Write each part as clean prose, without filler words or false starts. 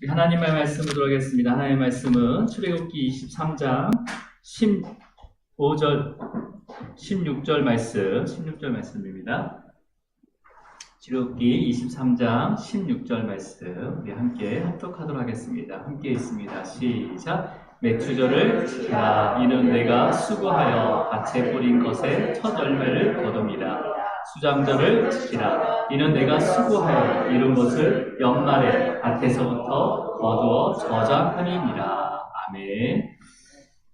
하나님의 말씀 보도록 하겠습니다. 하나님의 말씀은 출애굽기 23장 15절, 16절 말씀입니다. 출애굽기 23장 16절 말씀 우리 함께 합독하도록 하겠습니다. 함께 있습니다. 시작. 맥추절을 지키라. 이는 내가 수고하여 밭에 뿌린 것의 첫 열매를 거둡니다. 수장절을 지키라. 이는 내가 수고하여 이룬 것을 연말에 밭에서부터 거두어 저장하니니라. 아멘.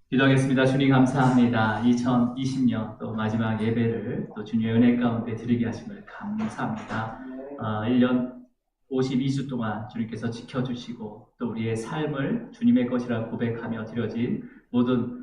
기도하겠습니다. 주님 감사합니다. 2020년 또 마지막 예배를 또 주님의 은혜 가운데 드리게 하심을 감사합니다. 1년 52주 동안 주님께서 지켜주시고 또 우리의 삶을 주님의 것이라 고백하며 드려진 모든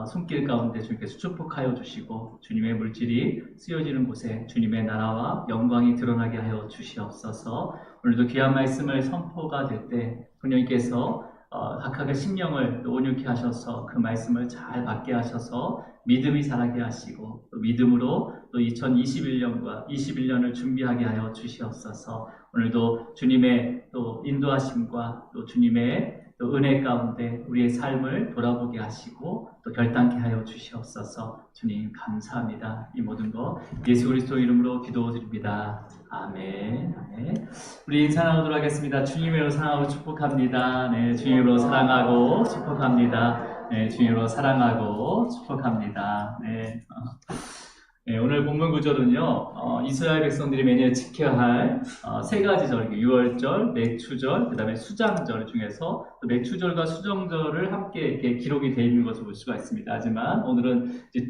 손길 가운데 주님께서 축복하여 주시고 주님의 물질이 쓰여지는 곳에 주님의 나라와 영광이 드러나게 하여 주시옵소서. 오늘도 귀한 말씀을 선포가 될 때 성령님께서 각각의 심령을 온유케 하셔서 그 말씀을 잘 받게 하셔서 믿음이 자라게 하시고 또 믿음으로 또 2021년을 준비하게 하여 주시옵소서. 오늘도 주님의 또 인도하심과 또 주님의 또 은혜 가운데 우리의 삶을 돌아보게 하시고 또 결단케 하여 주시옵소서. 주님 감사합니다. 이 모든 것 예수 그리스도 이름으로 기도드립니다. 아멘. 아멘. 우리 인사 나누도록 하겠습니다. 주님으로 사랑하고 축복합니다. 네, 주님으로 사랑하고 축복합니다. 네, 주님으로 사랑하고 축복합니다. 네. 네, 오늘 본문 구절은요, 이스라엘 백성들이 매년 지켜야 할 세 가지 절기, 유월절, 맥추절, 그 다음에 수장절 중에서 맥추절과 수정절을 함께 이렇게 기록이 되어 있는 것을 볼 수가 있습니다. 하지만 오늘은 이제,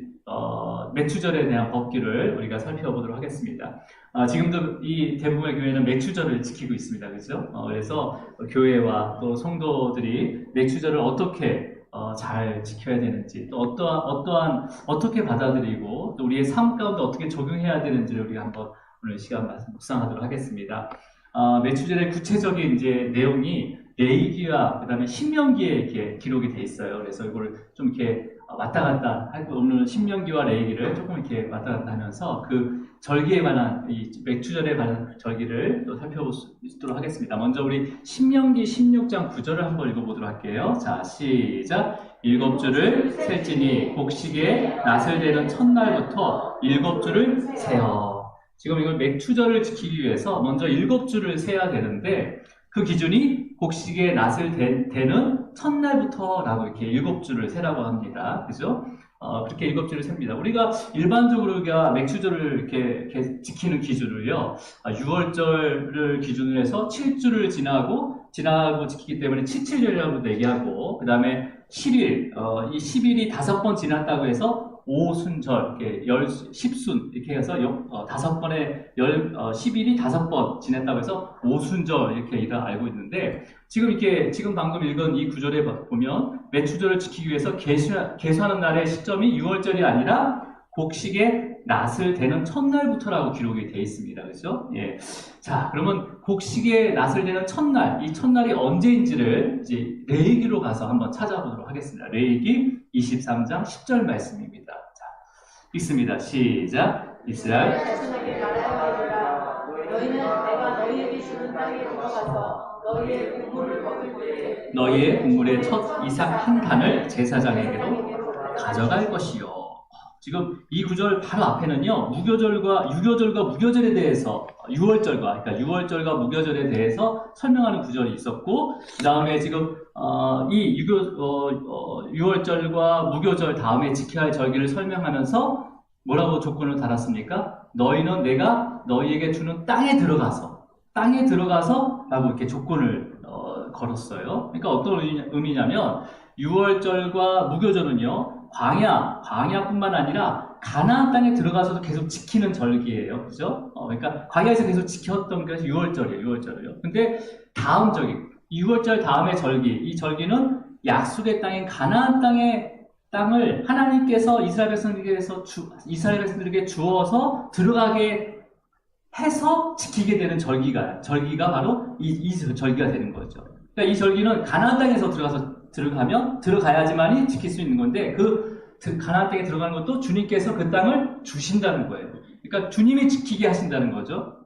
맥추절에 대한 법규를 우리가 살펴보도록 하겠습니다. 지금도 이 대부분의 교회는 맥추절을 지키고 있습니다. 그렇죠? 그래서 교회와 또 성도들이 맥추절을 어떻게 잘 지켜야 되는지, 또 어떻게 받아들이고, 또 우리의 삶 가운데 어떻게 적용해야 되는지를 우리가 한번 오늘 시간 묵상하도록 하겠습니다. 맥추절의 구체적인 이제 내용이 레위기와 그 다음에 신명기에 이렇게 기록이 돼 있어요. 그래서 이걸 좀 이렇게 왔다 갔다 하고, 오늘 신명기와 레위기를 조금 이렇게 왔다 갔다 하면서 그 절기에 관한, 이 맥추절에 관한 절기를 또 살펴보도록 하겠습니다. 먼저 우리 신명기 16장 9절을 한번 읽어보도록 할게요. 자, 시작. 7주를 셀지니 곡식에 낫을 대는 첫날부터 7주를 세어. 지금 이걸 맥추절을 지키기 위해서 먼저 7주를 세야 되는데 그 기준이 곡식에 낫을 대는 첫날부터라고 이렇게 7주를 세라고 합니다. 그죠? 그렇게 7주를 셉니다. 우리가 일반적으로 우리가 맥추절을 이렇게 지키는 기준을요, 6월절을 기준으로 해서 7주를 지나고 지키기 때문에 칠칠절이라고 얘기하고, 그 다음에 10일, 이 10일이 5번 지났다고 해서 오순절, 이렇게 10순, 이렇게 해서 5번에 10일이 5번 지냈다고 해서 오순절, 이렇게 알고 있는데, 지금 방금 읽은 이 구절에 보면, 맥추절을 지키기 위해서 계수하는 날의 시점이 6월절이 아니라 곡식에 낫을 대는 첫날부터라고 기록이 되어 있습니다. 그렇죠? 예. 자, 그러면 곡식에 낫을 대는 첫날, 이 첫날이 언제인지를 이제 레위기로 가서 한번 찾아보도록 하겠습니다. 레위기 23장 10절 말씀입니다. 자, 읽습니다. 시작. 이스라엘 너희는 내가 너희에게 주는 땅에 들어가서 너희의 곡물을 먹을 때에 너희의 곡물의 첫 이삭 한 단을 제사장에게로 가져갈 것이요. 지금 이 구절 바로 앞에는요, 유교절과 무교절에 대해서, 6월절과 무교절에 대해서 설명하는 구절이 있었고, 그 다음에 지금, 이 6월절과 무교절 다음에 지켜야 할 절기를 설명하면서 뭐라고 조건을 달았습니까? 너희는 내가 너희에게 주는 땅에 들어가서 라고 이렇게 조건을 걸었어요. 그러니까 어떤 의미냐면, 6월절과 무교절은요, 광야뿐만 아니라 가나안 땅에 들어가서도 계속 지키는 절기예요. 그죠? 그러니까 광야에서 계속 지켰던 게 6월절이에요. 근데 다음 절기, 6월절 다음의 절기, 이 절기는 약속의 땅인 가나안 땅을 하나님께서 이스라엘 백성들에게 주어서 들어가게 해서 지키게 되는 절기가 바로 이 절기가 되는 거죠. 그러니까 이 절기는 가나안 땅에서 들어가야지만이 지킬 수 있는 건데, 그 가나안 땅에 들어가는 것도 주님께서 그 땅을 주신다는 거예요. 그러니까 주님이 지키게 하신다는 거죠.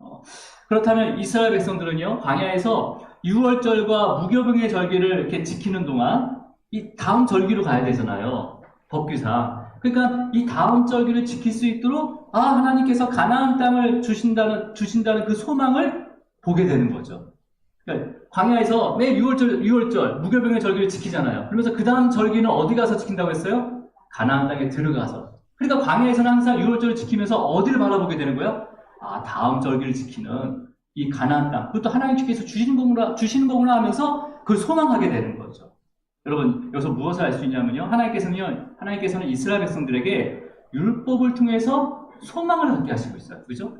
그렇다면 이스라엘 백성들은요, 광야에서 유월절과 무교병의 절기를 이렇게 지키는 동안 이 다음 절기로 가야 되잖아요. 법규상. 그러니까 이 다음 절기를 지킬 수 있도록 하나님께서 가나안 땅을 주신다는 그 소망을 보게 되는 거죠. 그러니까 광야에서 매 6월절 무교병의 절기를 지키잖아요. 그러면서 그 다음 절기는 어디 가서 지킨다고 했어요? 가나안 땅에 들어가서. 그러니까 광야에서는 항상 6월절을 지키면서 어디를 바라보게 되는 거예요? 다음 절기를 지키는 이 가나안 땅. 그것도 하나님께서 주시는 거구나 하면서 그걸 소망하게 되는 거죠. 여러분, 여기서 무엇을 알 수 있냐면요. 하나님께서는 이스라엘 백성들에게 율법을 통해서 소망을 갖게 하시고 있어요. 그죠?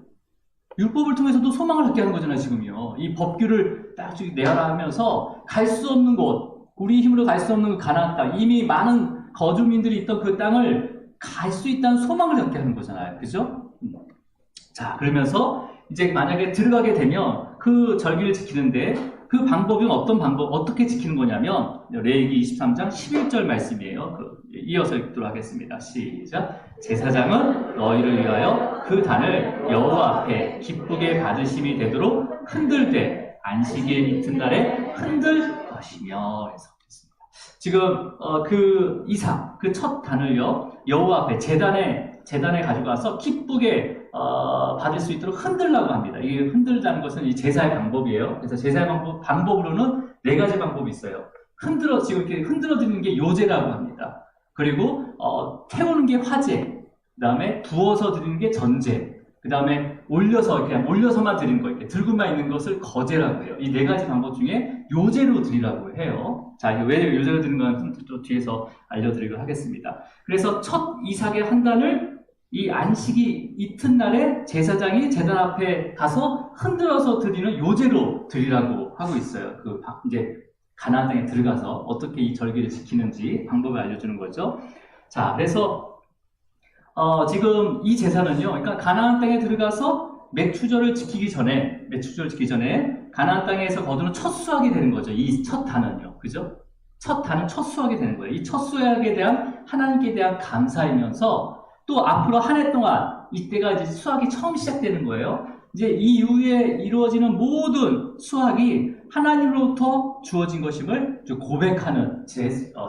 율법을 통해서도 소망을 갖게 하는 거잖아요, 지금요. 이 법규를 딱 내라 하면서 갈 수 없는 곳, 우리 힘으로 갈 수 없는 그 가나안 땅, 이미 많은 거주민들이 있던 그 땅을 갈 수 있다는 소망을 갖게 하는 거잖아요. 그죠? 자, 그러면서 이제 만약에 들어가게 되면 그 절기를 지키는데 그 방법은 어떻게 지키는 거냐면 레위기 23장 11절 말씀이에요. 이어서 읽도록 하겠습니다. 시작. 제사장은 너희를 위하여 그 단을 여호와 앞에 기쁘게 받으심이 되도록 흔들되 안식일 이튿날에 흔들 것이며 해서 지금 그 이삭 그 첫 단을요 여호와 앞에 제단에 가져가서 기쁘게 받을 수 있도록 흔들라고 합니다. 이 흔들다는 것은 이 제사의 방법이에요. 그래서 제사의 방법으로는 네 가지 방법이 있어요. 지금 이렇게 흔들어 드리는 게 요제라고 합니다. 그리고 태우는 게 화제, 그 다음에 부어서 드리는 게 전제, 그 다음에 올려서만 드리는 거, 이렇게 들고만 있는 것을 거제라고 해요. 이 네 가지 방법 중에 요제로 드리라고 해요. 자, 이게 왜 요제로 드리는 건지 또 뒤에서 알려드리도록 하겠습니다. 그래서 첫 이삭의 한 단을 이 안식이 이튿날에 제사장이 제단 앞에 가서 흔들어서 드리는 요제로 드리라고 하고 있어요. 이제 가나안 땅에 들어가서 어떻게 이 절기를 지키는지 방법을 알려주는 거죠. 자, 그래서 지금 이 제사는요, 그러니까 가나안 땅에 들어가서 매추절을 지키기 전에 가나안 땅에서 거두는 첫 수확이 되는 거죠. 이 첫 단은요, 그죠? 첫 단은 첫 수확이 되는 거예요. 이 첫 수확에 대한 하나님께 대한 감사이면서 또 앞으로 한 해 동안 이때가 이제 수확이 처음 시작되는 거예요. 이제 이 이후에 이루어지는 모든 수확이 하나님으로부터 주어진 것임을 고백하는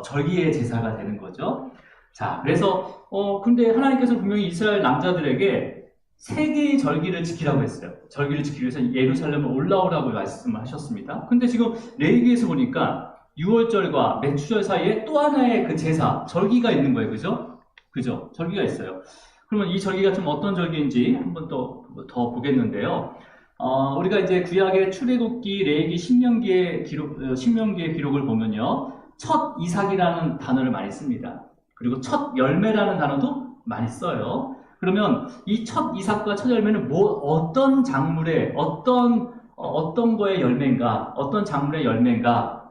절기의 제사가 되는 거죠. 자, 그래서 근데 하나님께서 분명히 이스라엘 남자들에게 세 개의 절기를 지키라고 했어요. 절기를 지키기 위해서 예루살렘을 올라오라고 말씀을 하셨습니다. 근데 지금 레위기에서 보니까 6월절과 매추절 사이에 또 하나의 그 제사, 절기가 있는 거예요. 그죠? 절기가 있어요. 그러면 이 절기가 좀 어떤 절기인지 한번 더 보겠는데요. 우리가 이제 구약의 출애굽기, 레위기, 신명기의 기록을 보면요. 첫 이삭이라는 단어를 많이 씁니다. 그리고 첫 열매라는 단어도 많이 써요. 그러면 이 첫 이삭과 첫 열매는 어떤 작물의 어떤 거의 열매인가, 어떤 작물의 열매인가,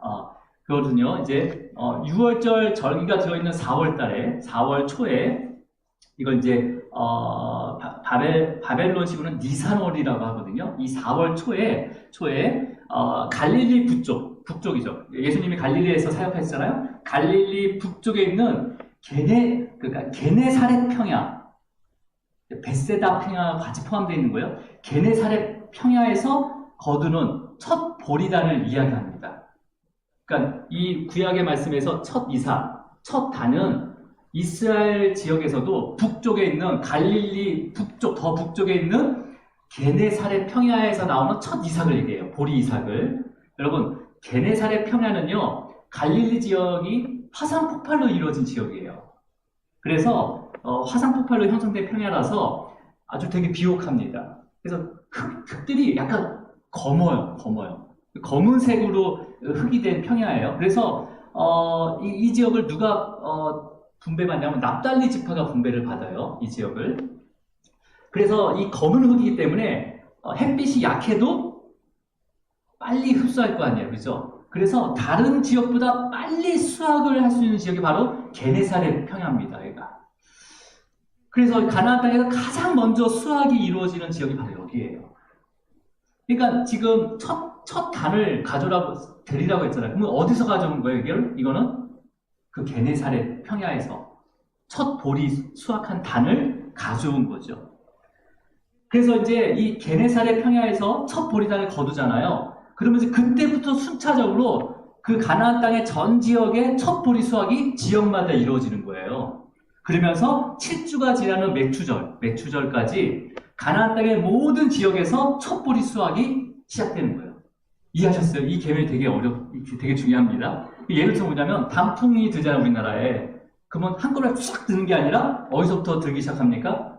그거든요. 이제 6월절 절기가 들어있는 4월 초에 이걸 이제 바벨론식으로는 니산월이라고 하거든요. 이 4월 초에 갈릴리 북쪽이죠. 예수님이 갈릴리에서 사역하셨잖아요. 갈릴리 북쪽에 있는 게네사렛 평야, 베세다 평야가 같이 포함되어 있는 거예요. 게네사렛 평야에서 거두는 첫 보리단을 이야기합니다. 그러니까 이 구약의 말씀에서 첫 단은 이스라엘 지역에서도 북쪽에 있는 갈릴리 더 북쪽에 있는 게네사렛 평야에서 나오는 첫 이삭을 얘기해요. 보리 이삭을. 여러분, 게네사렛 평야는요, 갈릴리 지역이 화산 폭발로 이루어진 지역이에요. 그래서 화산 폭발로 형성된 평야라서 아주 되게 비옥합니다. 그래서 흙들이 약간 검어요. 검은색으로 흙이 된 평야예요. 그래서 이 지역을 누가 분배받냐면 납달리 지파가 분배를 받아요. 이 지역을. 그래서 이 검은 흙이기 때문에 햇빛이 약해도 빨리 흡수할 거 아니에요. 그죠? 그래서 다른 지역보다 빨리 수확을 할 수 있는 지역이 바로 게네사렛 평야입니다. 얘가. 그래서 가나안 땅에서 가장 먼저 수확이 이루어지는 지역이 바로 여기예요. 그러니까 지금 첫 단을 드리라고 했잖아요. 그러면 어디서 가져온 거예요? 이거는 그 게네사렛 평야에서 첫 보리 수확한 단을 가져온 거죠. 그래서 이제 이 게네사렛 평야에서 첫 보리단을 거두잖아요. 그러면서 그때부터 순차적으로 그 가나안 땅의 전 지역의 첫 보리 수확이 지역마다 이루어지는 거예요. 그러면서 7주가 지나는 맥추절까지 가나안 땅의 모든 지역에서 첫 보리 수확이 시작되는 거예요. 이해하셨어요? 이 개념이 되게 중요합니다. 예를 들어 뭐냐면 단풍이 들잖아요, 우리나라에. 그러면 한꺼번에 쫙 드는 게 아니라 어디서부터 들기 시작합니까?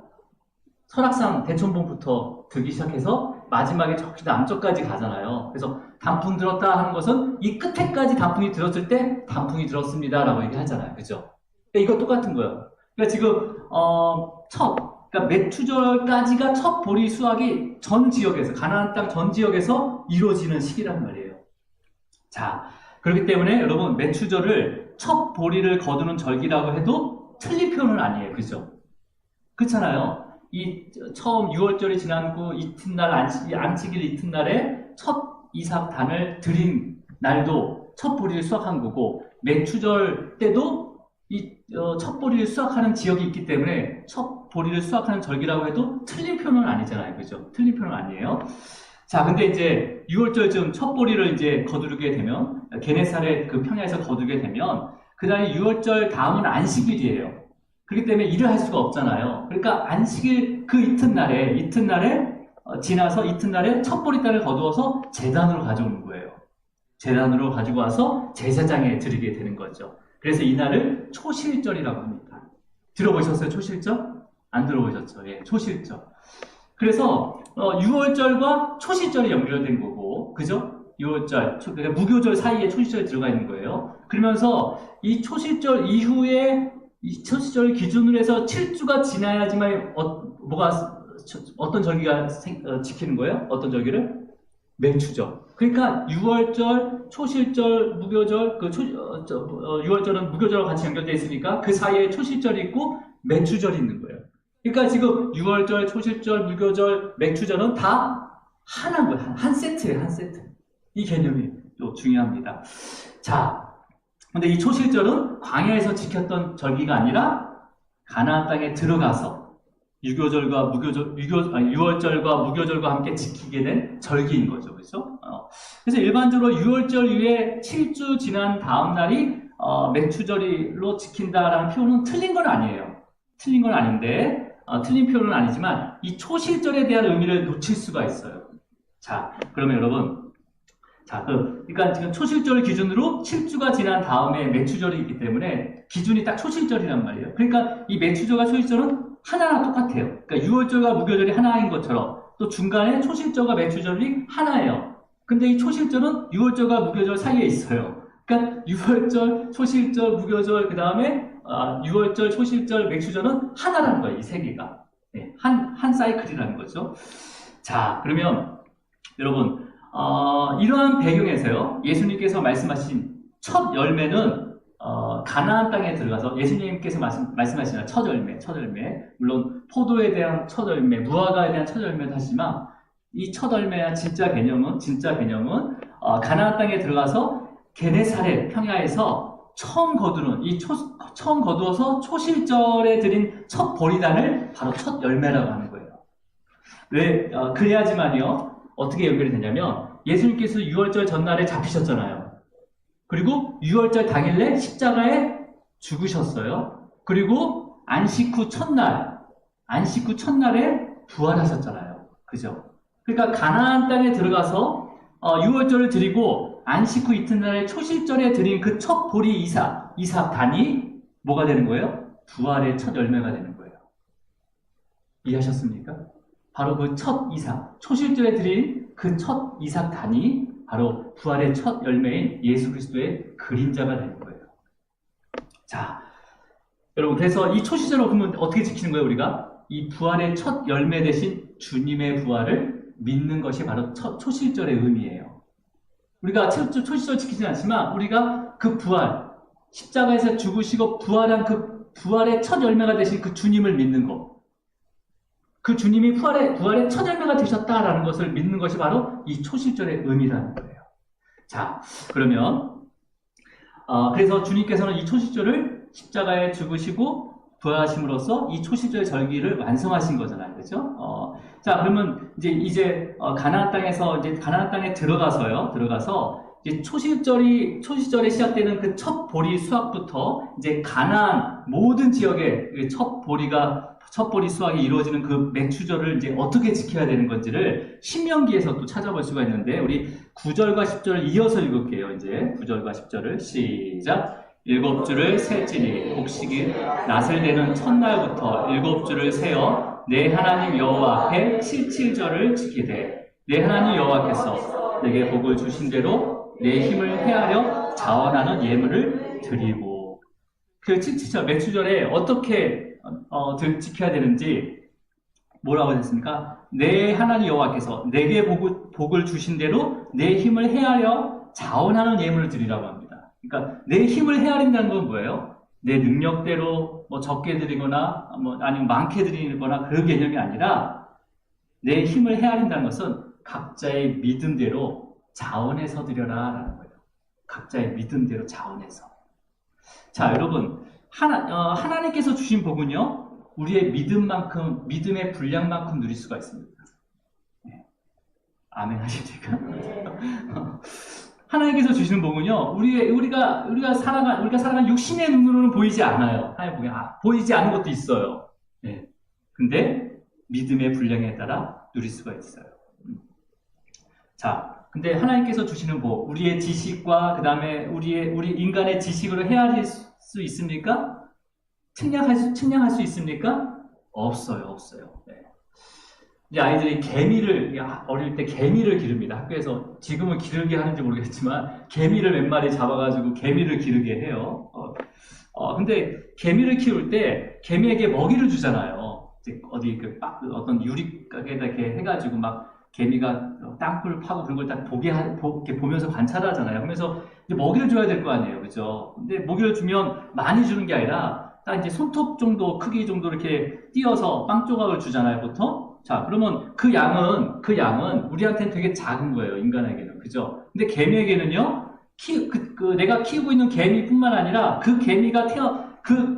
설악산 대천봉부터 들기 시작해서 마지막에 저기 남쪽까지 가잖아요. 그래서 단풍 들었다 하는 것은 이 끝에까지 단풍이 들었을 때 단풍이 들었습니다 라고 얘기하잖아요. 그죠? 이거 똑같은 거예요. 그러니까 지금 그러니까 맥추절까지가 첫 보리 수확이 전 지역에서, 가나안 땅 전 지역에서 이루어지는 시기란 말이에요. 자, 그렇기 때문에 여러분 맥추절을 첫 보리를 거두는 절기라고 해도 틀린 표현은 아니에요. 그죠? 그렇잖아요. 이 처음 6월절이 지난 후 이튿날 안식일 이튿날에 첫 이삭단을 드린 날도 첫 보리를 수확한 거고, 맥추절 때도 이 첫 보리를 수확하는 지역이 있기 때문에 첫 보리를 수확하는 절기라고 해도 틀린 표현은 아니잖아요. 그죠? 틀린 표현은 아니에요. 자, 근데 이제 6월절쯤 첫 보리를 이제 거두게 되면, 게네사렛 그 평야에서 거두게 되면, 그 다음에 6월절 다음은 안식일이에요. 그렇기 때문에 일을 할 수가 없잖아요. 그러니까 안식일 그 이튿날에 지나서 이튿날에 첫 보리단을 거두어서 제단으로 가져오는 거예요. 제단으로 가지고 와서 제사장에 드리게 되는 거죠. 그래서 이날을 초실절이라고 합니다. 들어보셨어요? 초실절? 안 들어보셨죠? 예, 초실절. 그래서 6월절과 초실절이 연결된 거고, 그죠? 6월절, 그러니까 무교절 사이에 초실절이 들어가 있는 거예요. 그러면서 이 초실절 이후에 이 초실절 기준으로 해서 7주가 지나야지만 어떤 절기가 지키는 거예요? 어떤 절기를? 맥추절. 그러니까 6월절, 초실절, 무교절, 6월절은 무교절과 같이 연결되어 있으니까 그 사이에 초실절이 있고 맥추절이 있는 거예요. 그러니까 지금 6월절, 초실절, 무교절, 맥추절은 다 하나인 거예요. 한 세트예요, 한 세트. 이 개념이 또 중요합니다. 자, 근데 이 초실절은 광야에서 지켰던 절기가 아니라 가나안 땅에 들어가서 6월절과 무교절과 함께 지키게 된 절기인 거죠. 그렇죠? 그래서 일반적으로 6월절 이후에 7주 지난 다음 날이 맥추절로 지킨다라는 표현은 틀린 건 아니에요. 틀린 건 아닌데, 틀린 표현은 아니지만 이 초실절에 대한 의미를 놓칠 수가 있어요. 자, 그러면 여러분, 그러니까 지금 초실절 기준으로 7주가 지난 다음에 맥추절이 있기 때문에 기준이 딱 초실절이란 말이에요. 그러니까 이 맥추절과 초실절은 하나랑 똑같아요. 그러니까 6월절과 무교절이 하나인 것처럼 또 중간에 초실절과 맥추절이 하나예요. 근데 이 초실절은 6월절과 무교절 사이에 있어요. 그러니까 6월절, 초실절, 무교절, 그 다음에 6월절, 초실절, 맥추절은 하나라는 거예요. 이 세 개가. 네, 한 사이클이라는 거죠. 자, 그러면 여러분 이러한 배경에서요, 예수님께서 말씀하신 첫 열매는 가나안 땅에 들어가서 예수님께서 말씀하시는 첫 열매. 물론 포도에 대한 첫 열매, 무화과에 대한 첫 열매도 하지만 이 첫 열매의 진짜 개념은 가나안 땅에 들어가서 게네사렛 평야에서 처음 거두어서 초실절에 드린 첫 보리단을 바로 첫 열매라고 하는 거예요. 왜 그래야지만요. 어떻게 연결이 되냐면 예수님께서 6월절 전날에 잡히셨잖아요. 그리고 6월절 당일에 십자가에 죽으셨어요. 그리고 안식 후 첫날에 부활하셨잖아요. 그죠? 그러니까 가나안 땅에 들어가서 6월절을 드리고 안식 후 이튿날에 초실절에 드린 그 첫 보리 이삭단이 뭐가 되는 거예요? 부활의 첫 열매가 되는 거예요. 이해하셨습니까? 바로 그 첫 이삭, 초실절에 드린 그 첫 이삭단이 바로 부활의 첫 열매인 예수 그리스도의 그림자가 되는 거예요. 자, 여러분, 그래서 이 초실절을 그러면 어떻게 지키는 거예요, 우리가? 이 부활의 첫 열매 대신 주님의 부활을 믿는 것이 바로 초실절의 의미예요. 우리가 초실절 지키지 않지만 우리가 그 부활, 십자가에서 죽으시고 부활한 그 부활의 첫 열매가 되신 그 주님을 믿는 것, 그 주님이 부활의 첫 열매가 되셨다라는 것을 믿는 것이 바로 이 초실절의 의미라는 거예요. 자, 그러면 그래서 주님께서는 이 초실절을 십자가에 죽으시고 부활하심으로써 이 초시절의 절기를 완성하신 거잖아요. 그죠? 자, 그러면 이제 가나안 땅에 들어가서 이제 초시절에 시작되는 그 첫 보리 수확부터 이제 가나안 모든 지역에 그 첫 보리 수확이 이루어지는 그 맥추절을 이제 어떻게 지켜야 되는 건지를 신명기에서 또 찾아볼 수가 있는데, 우리 9절과 10절을 이어서 읽을게요. 이제 9절과 10절을 시작. 7주를 셀지니 곡식이 낫을 내는 첫날부터 7주를 세어 내 하나님 여호와 앞에 77절을 지키되, 내 하나님 여호와께서 내게 복을 주신 대로 내 힘을 헤아려 자원하는 예물을 드리고. 그 77절 맥추절에 어떻게 지켜야 되는지 뭐라고 했습니까? 내 하나님 여호와께서 내게 복을 주신 대로 내 힘을 헤아려 자원하는 예물을 드리라고 합니다. 그러니까 내 힘을 헤아린다는 건 뭐예요? 내 능력대로 뭐 적게 드리거나 뭐 아니면 많게 드리거나 그런 개념이 아니라, 내 힘을 헤아린다는 것은 각자의 믿음대로 자원해서 드려라라는 거예요. 각자의 믿음대로 자원해서. 자, 여러분, 하나님께서 주신 복은요, 우리의 믿음의 분량만큼 누릴 수가 있습니다. 네. 아멘 하십니까? 하나님께서 주시는 복은요, 우리가 살아간 육신의 눈으로는 보이지 않아요. 하나님 복이 보이지 않는 것도 있어요. 네. 근데 믿음의 분량에 따라 누릴 수가 있어요. 자, 근데 하나님께서 주시는 복, 우리의 지식과 그 다음에 우리 인간의 지식으로 헤아릴 수 있습니까? 측량할 수 있습니까? 없어요. 네. 이제 아이들이 어릴 때 개미를 기릅니다. 학교에서. 지금은 기르게 하는지 모르겠지만 개미를 몇 마리 잡아가지고 개미를 기르게 해요. 근데 개미를 키울 때 개미에게 먹이를 주잖아요. 이제 어떤 유리가게에다 이렇게 해가지고 막 개미가 땅굴 파고 그런 걸 딱 이렇게 보면서 관찰하잖아요. 그러면서 이제 먹이를 줘야 될 거 아니에요. 그죠? 근데 먹이를 주면 많이 주는 게 아니라 딱 이제 손톱 정도 크기 정도 이렇게 띄어서 빵 조각을 주잖아요, 보통. 자, 그러면 그 양은 우리한테는 되게 작은 거예요, 인간에게는. 그죠? 근데 개미에게는요, 내가 키우고 있는 개미뿐만 아니라 그 개미가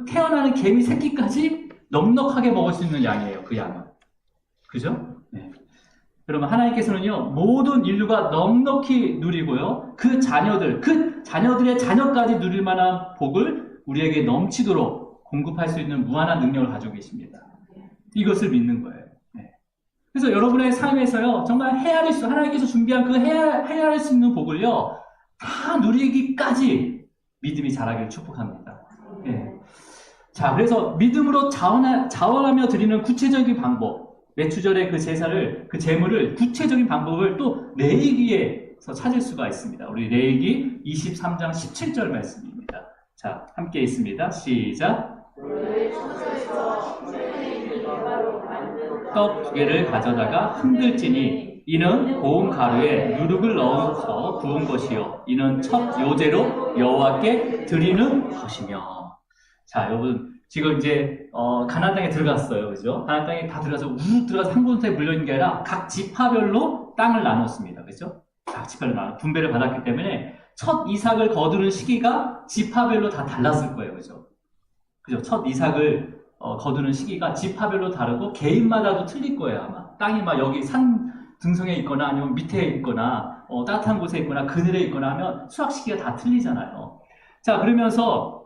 태어나는 개미 새끼까지 넉넉하게 먹을 수 있는 양이에요, 그 양은. 그죠? 네. 그러면 하나님께서는요, 모든 인류가 넉넉히 누리고요, 그 자녀들의 자녀까지 누릴 만한 복을 우리에게 넘치도록 공급할 수 있는 무한한 능력을 가지고 계십니다. 이것을 믿는 거예요. 네. 그래서 여러분의 삶에서요, 정말 하나님께서 준비한 그 헤아릴 수 있는 복을요, 다 누리기까지 믿음이 자라기를 축복합니다. 네. 자, 그래서 믿음으로 자원하며 드리는 구체적인 방법, 맥추절의 그 제물을 구체적인 방법을 또 레위기에서 찾을 수가 있습니다. 우리 레위기 23장 17절 말씀입니다. 자, 함께 있습니다. 시작. 떡 2개를 가져다가 흔들지니 이는 고운 가루에 누룩을 넣어서 구운 것이요, 이는 첫 요제로 여호와께 드리는 것이며. 자, 여러분, 지금 이제 가나안 땅에 들어갔어요, 그죠? 가나안 땅에 다 들어가서 우르르 들어가서 한 곳에 물려 있는 게 아니라 각 지파별로 땅을 나눴습니다, 그죠? 각 지파별로 분배를 받았기 때문에 첫 이삭을 거두는 시기가 지파별로 다 달랐을 거예요, 그죠? 그죠? 첫 이삭을 거두는 시기가 지파별로 다르고 개인마다도 틀릴 거예요, 아마. 땅이 막 여기 산 등성에 있거나 아니면 밑에 있거나 따뜻한 곳에 있거나 그늘에 있거나 하면 수확 시기가 다 틀리잖아요. 자, 그러면서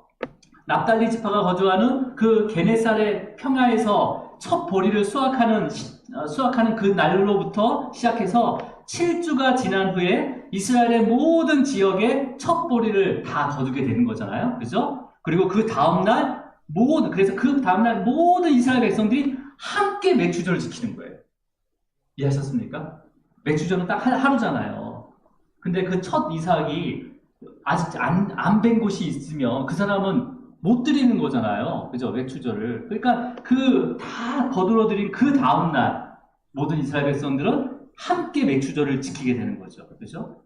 납달리 지파가 거주하는 그 게네살의 평야에서 첫 보리를 수확하는 그 날로부터 시작해서 7주가 지난 후에 이스라엘의 모든 지역에 첫 보리를 다 거두게 되는 거잖아요. 그죠? 그리고 그 다음날 모든 이스라엘 백성들이 함께 맥추절을 지키는 거예요. 이해하셨습니까? 맥추절은 딱 하루잖아요. 근데 그 첫 이삭이 아직 안 벤 곳이 있으면 그 사람은 못 드리는 거잖아요. 그죠? 맥추절을. 그러니까 다 거들어들인 그 다음날 모든 이스라엘 백성들은 함께 맥추절을 지키게 되는 거죠. 그죠?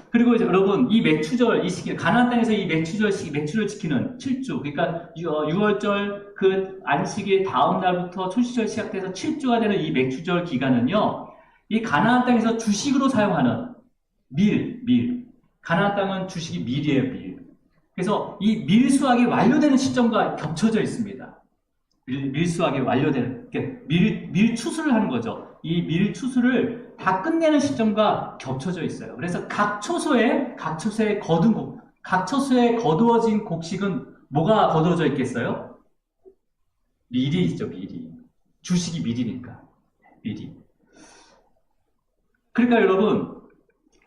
그리고 이제 여러분, 이 맥추절, 이 시기, 가나안 땅에서 이 맥추절 지키는 7주, 그러니까 6월절 그 안식일 다음 날부터 초시절 시작돼서 7주가 되는 이 맥추절 기간은요, 이 가나안 땅에서 주식으로 사용하는 밀. 가나안 땅은 주식이 밀이에요, 밀. 그래서 이 밀수확이 완료되는 시점과 겹쳐져 있습니다. 밀수확이 완료되는, 밀추수를 하는 거죠. 이 밀추수를 다 끝내는 시점과 겹쳐져 있어요. 그래서 각 초소에 거두어진 곡식은 뭐가 거두어져 있겠어요? 밀이 있죠, 밀이. 주식이 밀이니까. 밀이. 그러니까 여러분,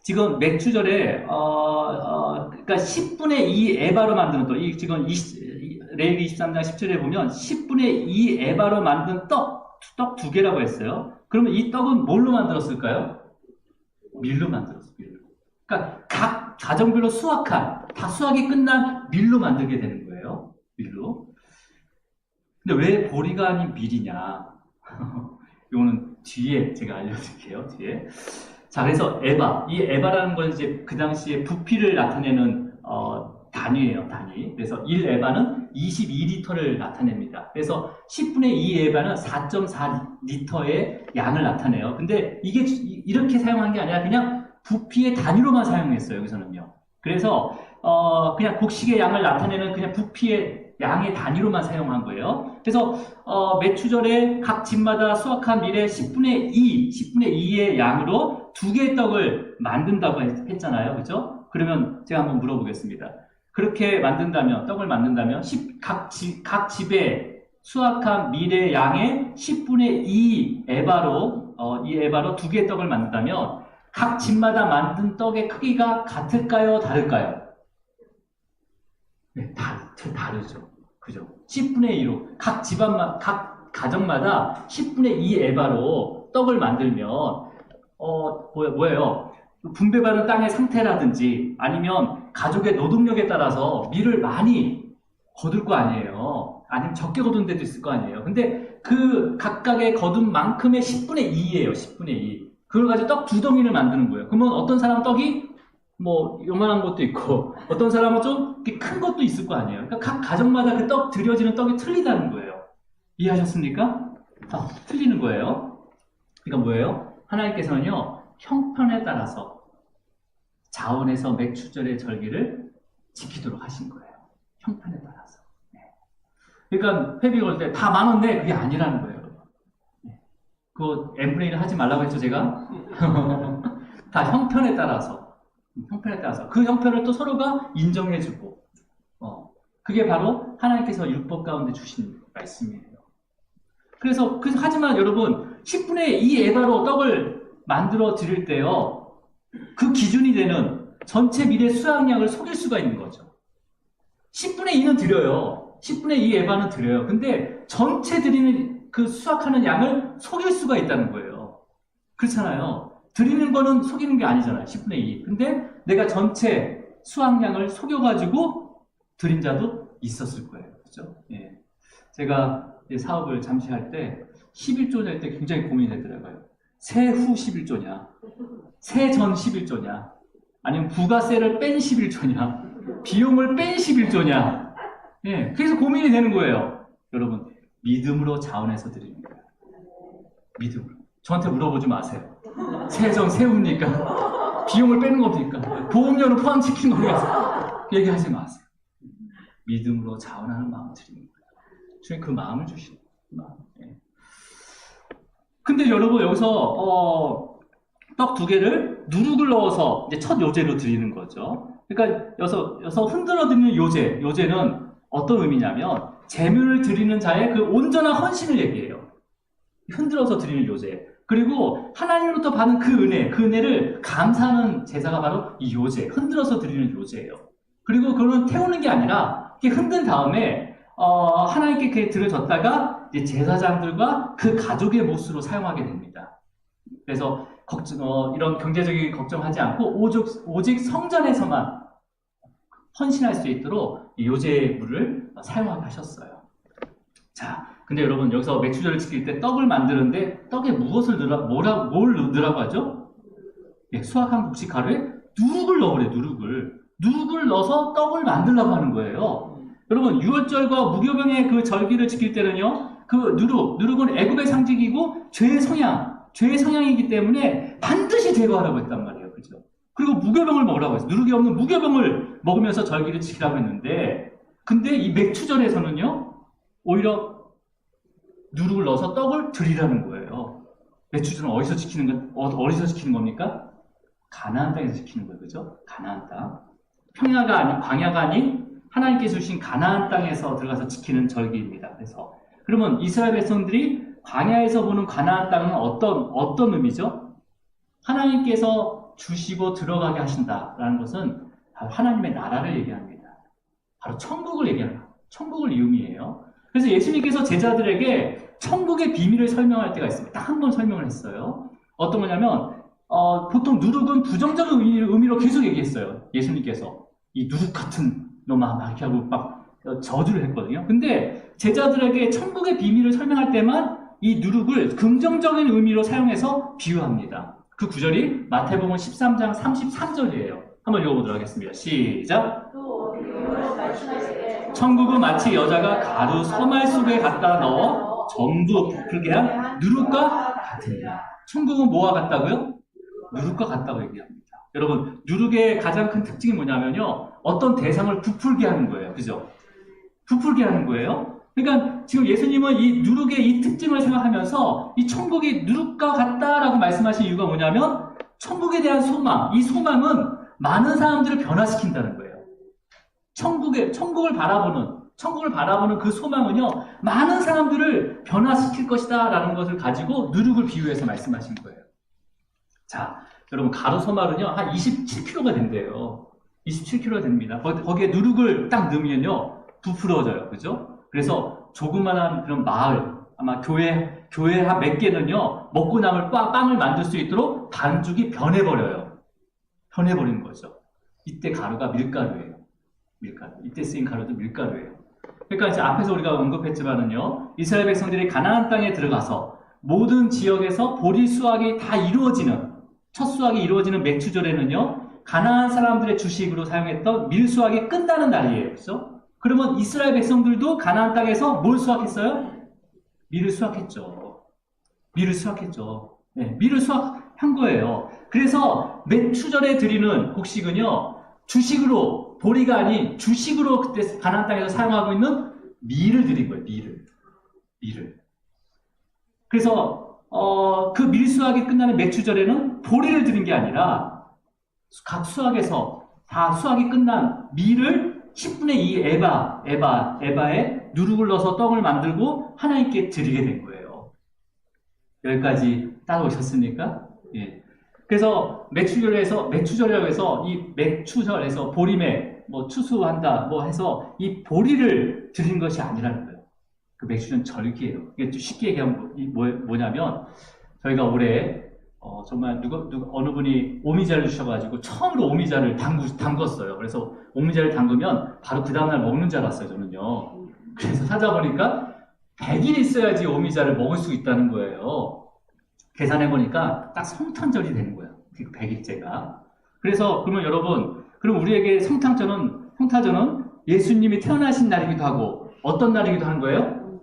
지금 맥추절에, 그러니까 10분의 2 에바로 만드는 떡, 지금 레위기 23장 10절에 보면 10분의 2 에바로 만든 떡 두 개라고 했어요. 그러면 이 떡은 뭘로 만들었을까요? 밀로 만들었어요, 밀로. 그러니까 각 가정별로 다 수확이 끝난 밀로 만들게 되는 거예요. 밀로. 근데 왜 보리가 아닌 밀이냐? 이거는 뒤에 제가 알려드릴게요, 뒤에. 자, 그래서 이 에바라는 건 이제 그 당시에 부피를 나타내는, 단위예요, 단위. 그래서 1에바는 22리터를 나타냅니다. 그래서 10분의 2에바는 4.4리터의 양을 나타내요. 근데 이게 이렇게 사용한 게 아니라 그냥 부피의 단위로만 사용했어요, 여기서는요. 그래서, 그냥 곡식의 양을 나타내는 그냥 부피의 양의 단위로만 사용한 거예요. 그래서, 매추절에 각 집마다 수확한 밀의 10분의 2의 양으로 2개의 떡을 만든다고 했잖아요. 그죠? 그러면 제가 한번 물어보겠습니다. 그렇게 떡을 만든다면, 각 집에 수확한 밀의 양의 10분의 2 에바로 2개의 떡을 만든다면, 각 집마다 만든 떡의 크기가 같을까요? 다를까요? 네, 다르죠. 그죠? 10분의 2로, 각 가정마다 10분의 2 에바로 떡을 만들면, 뭐예요? 분배받은 땅의 상태라든지 아니면 가족의 노동력에 따라서 밀을 많이 거둘 거 아니에요. 아니면 적게 거둔 데도 있을 거 아니에요. 근데 그 각각의 거둔 만큼의 10분의 2예요. 10분의 2. 그걸 가지고 떡 2덩이를 만드는 거예요. 그러면 어떤 사람은 떡이 뭐 요만한 것도 있고 어떤 사람은 좀 큰 것도 있을 거 아니에요. 그러니까 각 가정마다 그 드려지는 떡이 틀리다는 거예요. 이해하셨습니까? 틀리는 거예요. 그러니까 뭐예요? 하나님께서는요, 형편에 따라서 자원에서 맥추절의 절기를 지키도록 하신 거예요. 형편에 따라서. 네. 그러니까 회비 걸 때 다 많은데 그게 아니라는 거예요. 네. 그거 n분의 1을 하지 말라고 했죠, 제가? 다 형편에 따라서. 그 형편을 또 서로가 인정해주고, 그게 바로 하나님께서 율법 가운데 주신 말씀이에요. 그래서 하지만 여러분, 10분의 2 에바로 떡을 만들어 드릴 때요, 그 기준이 되는 전체 밀의 수확량을 속일 수가 있는 거죠. 10분의 2는 드려요. 10분의 2 에바는 드려요. 근데 전체 드리는 그 수확하는 양을 속일 수가 있다는 거예요. 그렇잖아요. 드리는 거는 속이는 게 아니잖아요. 10분의 2. 근데 내가 전체 수확량을 속여가지고 드린 자도 있었을 거예요. 그죠? 예. 제가 사업을 잠시 할 때 11조 낼 때 굉장히 고민이 되더라고요. 세후 11조냐, 세전 11조냐, 아니면 부가세를 뺀 11조냐, 비용을 뺀 11조냐. 예. 그래서 고민이 되는 거예요. 여러분, 믿음으로 자원해서 드리는 거예요. 믿음으로. 저한테 물어보지 마세요. 세전 세웁니까? 비용을 빼는 겁니까? 보험료는 포함시킨 겁니까? 얘기하지 마세요. 믿음으로 자원하는 마음을 드리는 거예요. 주님 그 마음을 주시는 마음. 예. 근데 여러분 여기서 떡 2개를 누룩을 넣어서 이제 첫 요제로 드리는 거죠. 그러니까 여기서 흔들어 드리는 요제는 어떤 의미냐면 제물을 드리는 자의 그 온전한 헌신을 얘기해요. 흔들어서 드리는 요제. 그리고 하나님으로부터 받은 그 은혜를 감사하는 제사가 바로 이 요제, 흔들어서 드리는 요제예요. 그리고 그거는 태우는 게 아니라 이렇게 흔든 다음에 하나님께 그렇게 들어졌다가 이제 제사장들과 그 가족의 몫으로 사용하게 됩니다. 그래서 이런 경제적인 걱정하지 않고 오직 성전에서만 헌신할 수 있도록 이 요제의 물을 사용하게 하셨어요. 자, 근데 여러분 여기서 맥추절을 지킬 때 떡을 만드는데 떡에 무엇을 뭘 넣으라고 하죠? 예, 수확한 곡식 가루에 누룩을 넣으래요. 누룩을 넣어서 떡을 만들라고 하는 거예요. 여러분 유월절과 무교병의 그 절기를 지킬 때는요, 그 누룩은 애굽의 상징이고 죄의 성향이기 때문에 반드시 제거하라고 했단 말이에요. 그죠? 그리고 무교병을 먹으라고 했어요. 누룩이 없는 무교병을 먹으면서 절기를 지키라고 했는데, 근데 이 맥추절에서는요, 오히려 누룩을 넣어서 떡을 드리라는 거예요. 맥추절은 어디서 지키는 겁니까? 가나안 땅에서 지키는 거예요. 그죠? 가나안 땅. 평야가 아닌, 광야가 아닌 하나님께서 주신 가나안 땅에서 들어가서 지키는 절기입니다. 그래서 그러면 이스라엘 백성들이 광야에서 보는 가나안 땅은 어떤 의미죠? 하나님께서 주시고 들어가게 하신다라는 것은 바로 하나님의 나라를 얘기합니다. 바로 천국을 얘기합니다. 천국을 의미해요. 그래서 예수님께서 제자들에게 천국의 비밀을 설명할 때가 있습니다. 딱 한 번 설명을 했어요. 어떤 거냐면 보통 누룩은 부정적인 의미로 계속 얘기했어요. 예수님께서 이 누룩 같은 놈아 막 이렇게 하고 막 저주를 했거든요. 근데 제자들에게 천국의 비밀을 설명할 때만 이 누룩을 긍정적인 의미로 사용해서 비유합니다. 그 구절이 마태복음 13장 33절이에요. 한번 읽어보도록 하겠습니다. 시작. 또 비유로 말씀하시되 천국은 마치 여자가 가루 서말 속에 갖다 넣어 전부 부풀게 한 누룩과 같으니라. 천국은 뭐와 같다고요? 누룩과 같다고 얘기합니다. 여러분, 누룩의 가장 큰 특징이 뭐냐면요, 어떤 대상을 부풀게 하는 거예요. 그죠? 부풀게 하는 거예요. 그러니까 지금 예수님은 이 누룩의 이 특징을 생각하면서 이 천국이 누룩과 같다라고 말씀하신 이유가 뭐냐면 천국에 대한 소망, 이 소망은 많은 사람들을 변화시킨다는 거예요. 천국을 바라보는 그 소망은요, 많은 사람들을 변화시킬 것이다 라는 것을 가지고 누룩을 비유해서 말씀하신 거예요. 자, 여러분, 가루 소말은요, 한 27kg가 된대요. 27kg가 됩니다. 거기에 누룩을 딱 넣으면요, 부풀어져요. 그죠? 그래서 조그만한 그런 마을, 아마 교회 한 몇 개는요, 먹고 남을 빵을 만들 수 있도록 반죽이 변해버려요. 변해버리는 거죠. 이때 가루가 밀가루예요. 밀가루. 이때 쓰인 가루도 밀가루예요. 그러니까 이제 앞에서 우리가 언급했지만은요, 이스라엘 백성들이 가나안 땅에 들어가서 모든 지역에서 보리 수확이 다 이루어지는, 첫 수확이 이루어지는 맥추절에는요, 가나안 사람들의 주식으로 사용했던 밀 수확이 끝나는 날이에요. 그렇죠? 그러면 이스라엘 백성들도 가나안 땅에서 뭘 수확했어요? 밀을 수확했죠. 네, 밀을 수확한 거예요. 그래서 맥추절에 드리는 곡식은요, 주식으로, 보리가 아닌 주식으로 그때 가나안 땅에서 사용하고 있는 밀을 드린 거예요. 밀을. 그래서 그 밀 수확이 끝나는 맥추절에는 보리를 드린 게 아니라 각 수확에서 다 수확이 끝난 밀을 10분의 2 에바에 누룩을 넣어서 떡을 만들고 하나님께 드리게 된 거예요. 여기까지 따라오셨습니까? 예. 그래서 맥추절이라고 해서 이 맥추절에서 보림에 뭐 추수한다 뭐 해서 이 보리를 드린 것이 아니라는 거예요. 그 맥추전 절기예요. 이게 좀 쉽게 얘기하면 뭐냐면 저희가 올해 정말 어느 분이 오미자를 주셔가지고 처음으로 오미자를 담궜어요. 그래서 오미자를 담그면 바로 그 다음날 먹는 줄 알았어요, 저는요. 그래서 찾아보니까 100일 있어야지 오미자를 먹을 수 있다는 거예요. 계산해보니까 딱 성탄절이 되는 거예요. 그 100일째가. 그래서 그러면 여러분, 그럼 우리에게 성탄절은 예수님이 태어나신 날이기도 하고 어떤 날이기도 하는 거예요?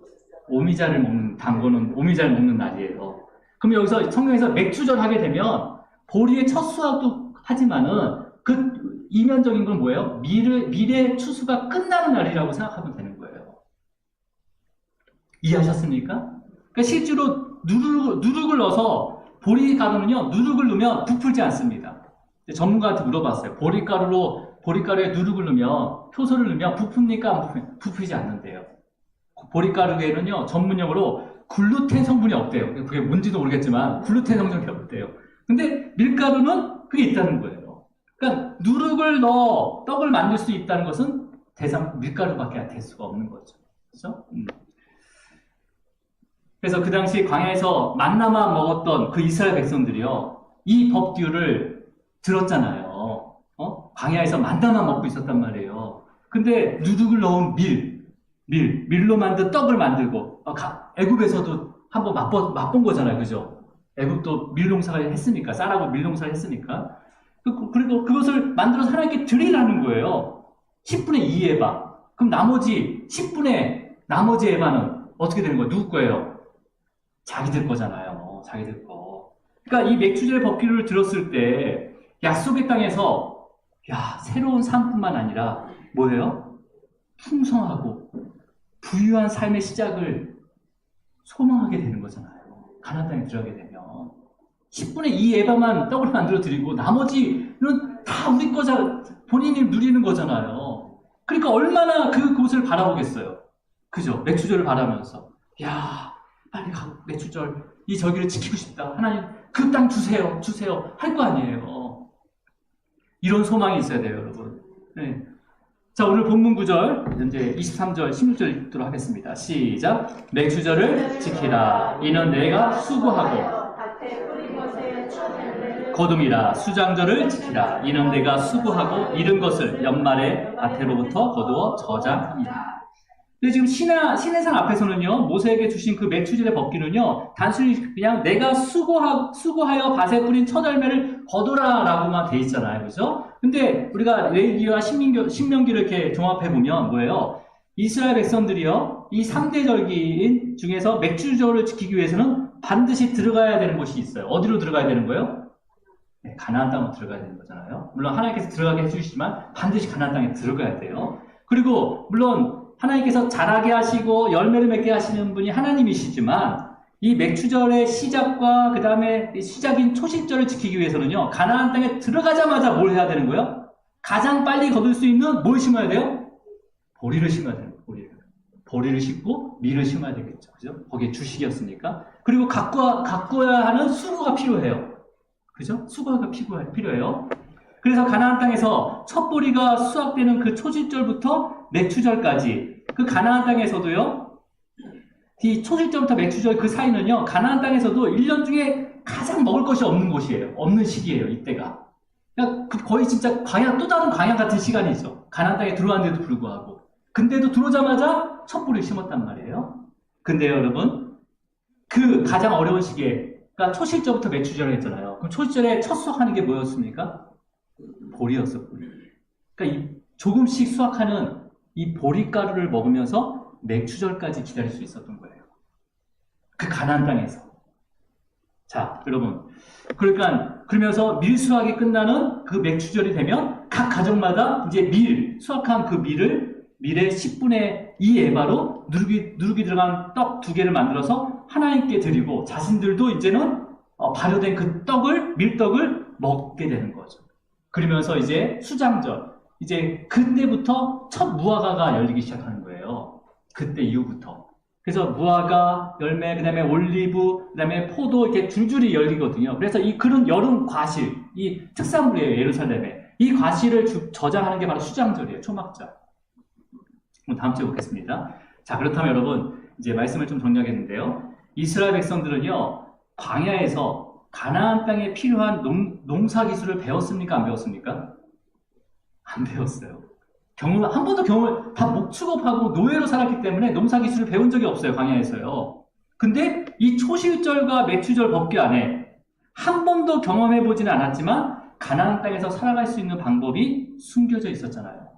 오미자를 먹는 날이에요. 그럼 여기서 성경에서 맥추절 하게 되면 보리의 첫 수확도 하지만은 그 이면적인 건 뭐예요? 밀의 추수가 끝나는 날이라고 생각하면 되는 거예요. 이해하셨습니까? 그러니까 실제로 누룩을 넣어서 보리가루는요, 누룩을 넣으면 부풀지 않습니다. 전문가한테 물어봤어요. 보리가루에 누룩을 넣으면, 효소를 넣으면 부풉니까? 부풀지 않는데요. 보리가루에는요, 전문용어로 글루텐 성분이 없대요. 그게 뭔지도 모르겠지만, 글루텐 성분이 없대요. 근데 밀가루는 그게 있다는 거예요. 그러니까 누룩을 넣어 떡을 만들 수 있다는 것은 대상 밀가루밖에 될 수가 없는 거죠. 그렇죠? 그래서 그 당시 광야에서 만나만 먹었던 그 이스라엘 백성들이요, 이 법규를 들었잖아요. 광야에서 만나만 먹고 있었단 말이에요. 근데 누룩을 넣은 밀로 만든 떡을 만들고, 애굽에서도 한번 맛본 거잖아요. 그죠? 애굽도 밀농사를 했으니까, 쌀하고 밀농사를 했으니까. 그리고 그것을 만들어서 하나님께 드리라는 거예요. 10분의 2 에바. 그럼 나머지 에바는 어떻게 되는 거예요? 누구 거예요? 자기들 거잖아요. 자기들 거. 그러니까 이 맥추절 법규를 들었을 때 약속의 땅에서 새로운 삶뿐만 아니라 뭐예요? 풍성하고 부유한 삶의 시작을 소망하게 되는 거잖아요. 가나안 땅에 들어가게 되면 10분의 2 에바만 떡을 만들어 드리고 나머지는 다 우리 거자 본인이 누리는 거잖아요. 그러니까 얼마나 그곳을 바라보겠어요. 그죠? 맥추절을 바라면서 빨리 가고 맥추절 이 절기를 지키고 싶다. 하나님 그 땅 주세요 할 거 아니에요. 이런 소망이 있어야 돼요, 여러분. 네. 자, 오늘 본문 구절 이제 23절 16절 읽도록 하겠습니다. 시작. 맥추절을 지키라. 이는 내가 수고하고 거둠이라. 수장절을 지키라. 이는 내가 수고하고 이른 것을 연말에 밭에로부터 거두어 저장합니다. 근데 지금 시내산 앞에서는요, 모세에게 주신 그 맥추절의 법기는요, 단순히 그냥 내가 수고하여 밭에 뿌린 첫 열매를 거두라라고만 돼 있잖아요. 그죠? 근데 우리가 레위기와 신명기를 이렇게 종합해보면 뭐예요? 이스라엘 백성들이요, 이 3대 절기인 중에서 맥추절을 지키기 위해서는 반드시 들어가야 되는 곳이 있어요. 어디로 들어가야 되는 거예요? 네, 가나안 땅으로 들어가야 되는 거잖아요. 물론 하나님께서 들어가게 해주시지만 반드시 가나안 땅에 들어가야 돼요. 그리고 물론 하나님께서 자라게 하시고 열매를 맺게 하시는 분이 하나님이시지만 이 맥추절의 시작과 그 다음에 시작인 초실절을 지키기 위해서는요, 가나안 땅에 들어가자마자 뭘 해야 되는 거예요? 가장 빨리 거둘 수 있는 뭘 심어야 돼요? 보리를 심어야 돼요. 보리를 심고 밀을 심어야 되겠죠. 그죠? 거기에 주식이었으니까. 그리고 가꿔야 하는 수고가 필요해요. 그죠? 수고가 필요해요. 그래서 가나안 땅에서 첫 보리가 수확되는 그 초실절부터 맥추절까지 그 가나안 땅에서도요, 이 초실절부터 맥추절 그 사이는요, 가나안 땅에서도 1년 중에 가장 먹을 것이 없는 곳이에요. 없는 시기예요, 이때가. 그러니까 거의 진짜 또 다른 광야 같은 시간이죠. 가나안 땅에 들어왔는데도 불구하고. 근데도 들어오자마자 첫 보리를 심었단 말이에요. 근데요, 여러분, 그 가장 어려운 시기에, 그러니까 초실절부터 맥추절을 했잖아요. 그럼 초실절에 첫 수확하는 게 뭐였습니까? 보리였어, 보리. 그러니까 조금씩 수확하는 이 보리가루를 먹으면서 맥추절까지 기다릴 수 있었던 거예요. 그 가나안 땅에서. 자, 여러분. 그러면서 밀 수확이 끝나는 그 맥추절이 되면 각 가정마다 이제 수확한 그 밀의 10분의 2 에바로 누룩이 들어간 떡 2개를 만들어서 하나님께 드리고 자신들도 이제는 발효된 그 밀떡을 먹게 되는 거죠. 그러면서 이제 수장절, 이제 그때부터 첫 무화과가 열리기 시작하는 거예요. 그때 이후부터. 그래서 무화과, 열매, 그 다음에 올리브, 그 다음에 포도 이렇게 줄줄이 열리거든요. 그래서 그런 여름 과실, 이 특산물이에요, 예루살렘에. 이 과실을 저장하는 게 바로 수장절이에요, 초막절. 다음 주에 보겠습니다. 자, 그렇다면 여러분, 이제 말씀을 좀 정리하겠는데요. 이스라엘 백성들은요, 광야에서 가나안 땅에 필요한 농사 기술을 배웠습니까? 안 배웠습니까? 안 배웠어요. 한 번도 다 목축업하고 노예로 살았기 때문에 농사 기술을 배운 적이 없어요, 광야에서요. 근데 이 초실절과 맥추절 법규 안에 한 번도 경험해보지는 않았지만 가나안 땅에서 살아갈 수 있는 방법이 숨겨져 있었잖아요.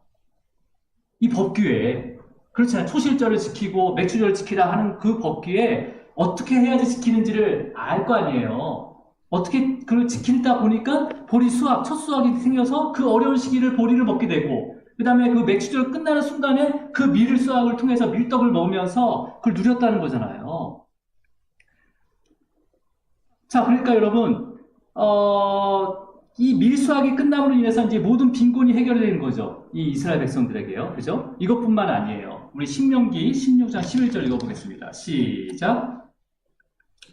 이 법규에, 그렇잖아요. 초실절을 지키고 맥추절을 지키라 하는 그 법규에 어떻게 해야지 지키는지를 알 거 아니에요. 어떻게 그걸 지키다 보니까 첫 수확이 생겨서 그 어려운 시기를 보리를 먹게 되고, 그 다음에 그 맥추절 끝나는 순간에 그 밀 수확을 통해서 밀떡을 먹으면서 그걸 누렸다는 거잖아요. 자, 그러니까 여러분, 이 밀 수확이 끝남으로 인해서 이제 모든 빈곤이 해결되는 거죠. 이 이스라엘 백성들에게요. 그죠? 이것뿐만 아니에요. 우리 신명기 16장 11절 읽어보겠습니다. 시작.